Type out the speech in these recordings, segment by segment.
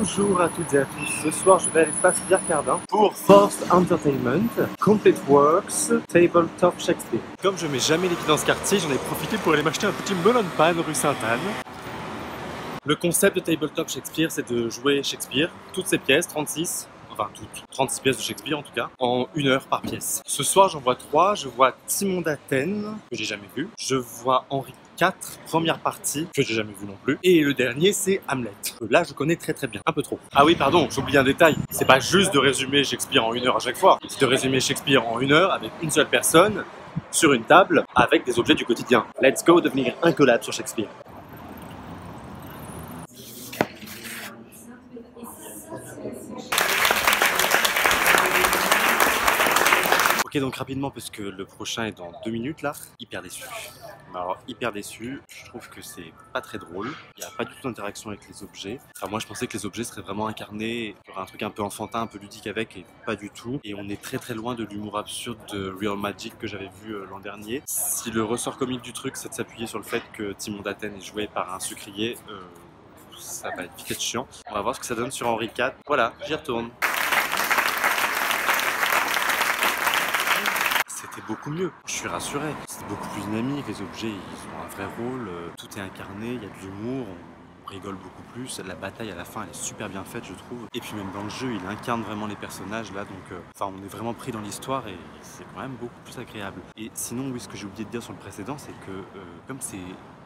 Bonjour à toutes et à tous, ce soir je vais à l'espace Pierre Cardin pour Force Entertainment, Complete Works, Tabletop Shakespeare. Comme je mets jamais les pieds dans ce quartier, j'en ai profité pour aller m'acheter un petit melon pan rue Sainte-Anne. Le concept de Tabletop Shakespeare, c'est de jouer Shakespeare, toutes ses pièces, 36, enfin toutes, 36 pièces de Shakespeare en tout cas, en 1 heure par pièce. Ce soir j'en vois 3, je vois Timon d'Athènes, que j'ai jamais vu, je vois Henri IV, première partie, que j'ai jamais vu non plus, et le dernier c'est Hamlet, que là je connais très bien, un peu trop. Ah oui pardon, j'oublie un détail, c'est pas juste de résumer Shakespeare en 1 heure à chaque fois, c'est de résumer Shakespeare en 1 heure avec une seule personne, sur une table, avec des objets du quotidien. Let's go devenir incollable sur Shakespeare. Ok, donc rapidement parce que le prochain est dans 2 minutes là, hyper déçu. Alors hyper déçu, je trouve que c'est pas très drôle, il n'y a pas du tout d'interaction avec les objets. Enfin moi je pensais que les objets seraient vraiment incarnés, qu'il y aurait un truc un peu enfantin, un peu ludique avec, et pas du tout. Et on est très loin de l'humour absurde de Real Magic que j'avais vu l'an dernier. Si le ressort comique du truc c'est de s'appuyer sur le fait que Timon d'Athènes est joué par un sucrier, ça va être vite être chiant. On va voir ce que ça donne sur Henri IV. Voilà, j'y retourne. C'était beaucoup mieux, je suis rassuré. C'est beaucoup plus dynamique, les objets ils ont un vrai rôle, tout est incarné, il y a de l'humour, on rigole beaucoup plus. La bataille à la fin elle est super bien faite je trouve. Et puis même dans le jeu il incarne vraiment les personnages là, donc enfin on est vraiment pris dans l'histoire et c'est quand même beaucoup plus agréable. Et sinon oui, ce que j'ai oublié de dire sur le précédent c'est que comme c'est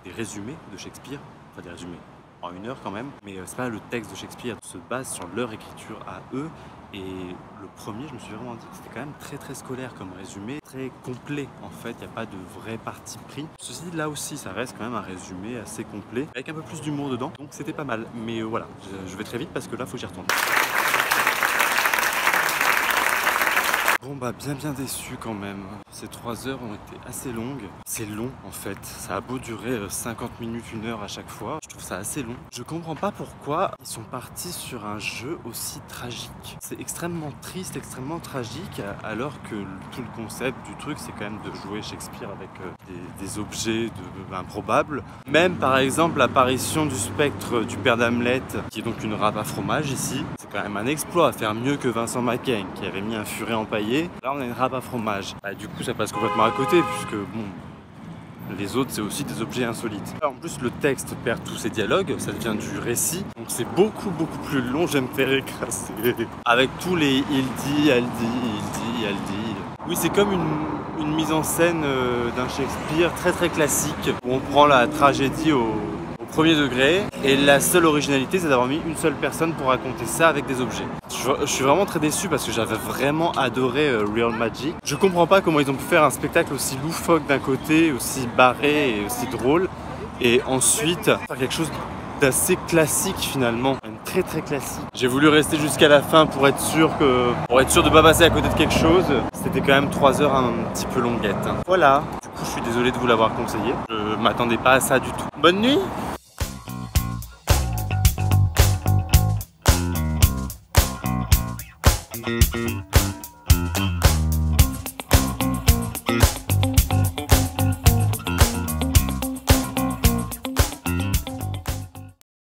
des résumés de Shakespeare, enfin des résumés en 1 heure quand même, mais c'est pas le texte de Shakespeare, se base sur leur écriture à eux. Et le premier, je me suis vraiment dit que c'était quand même très scolaire comme résumé, très complet en fait, il n'y a pas de vrai parti pris. Ceci dit, là aussi, ça reste quand même un résumé assez complet, avec un peu plus d'humour dedans, donc c'était pas mal. Mais voilà, je vais très vite parce que là, il faut que j'y retourne. Bon bah bien déçu quand même. Ces 3 heures ont été assez longues. C'est long en fait. Ça a beau durer 50 minutes, 1 heure à chaque fois. Je trouve ça assez long. Je comprends pas pourquoi ils sont partis sur un jeu aussi tragique. C'est extrêmement triste, extrêmement tragique, alors que tout le concept du truc c'est quand même de jouer Shakespeare avec des objets improbables. Même par exemple l'apparition du spectre du père d'Hamlet, qui est donc une râpe à fromage ici. C'est quand même un exploit, faire mieux que Vincent Macaigne qui avait mis un furet empaillé. Là on a une râpe à fromage. Bah, du coup ça passe complètement à côté puisque bon, les autres c'est aussi des objets insolites. En plus le texte perd tous ses dialogues, ça devient du récit. Donc c'est beaucoup plus long, je vais me faire écraser. Avec tous les il dit, elle dit. Oui c'est comme une mise en scène d'un Shakespeare très classique où on prend la tragédie au premier degré, et la seule originalité c'est d'avoir mis une seule personne pour raconter ça avec des objets. Je suis vraiment très déçu parce que j'avais vraiment adoré Real Magic. Je comprends pas comment ils ont pu faire un spectacle aussi loufoque d'un côté, aussi barré et aussi drôle, et ensuite faire quelque chose d'assez classique finalement, même très classique. J'ai voulu rester jusqu'à la fin pour être sûr de pas passer à côté de quelque chose. C'était quand même 3 heures un petit peu longuette. Voilà, du coup je suis désolé de vous l'avoir conseillé. Je m'attendais pas à ça du tout. Bonne nuit. Thank you.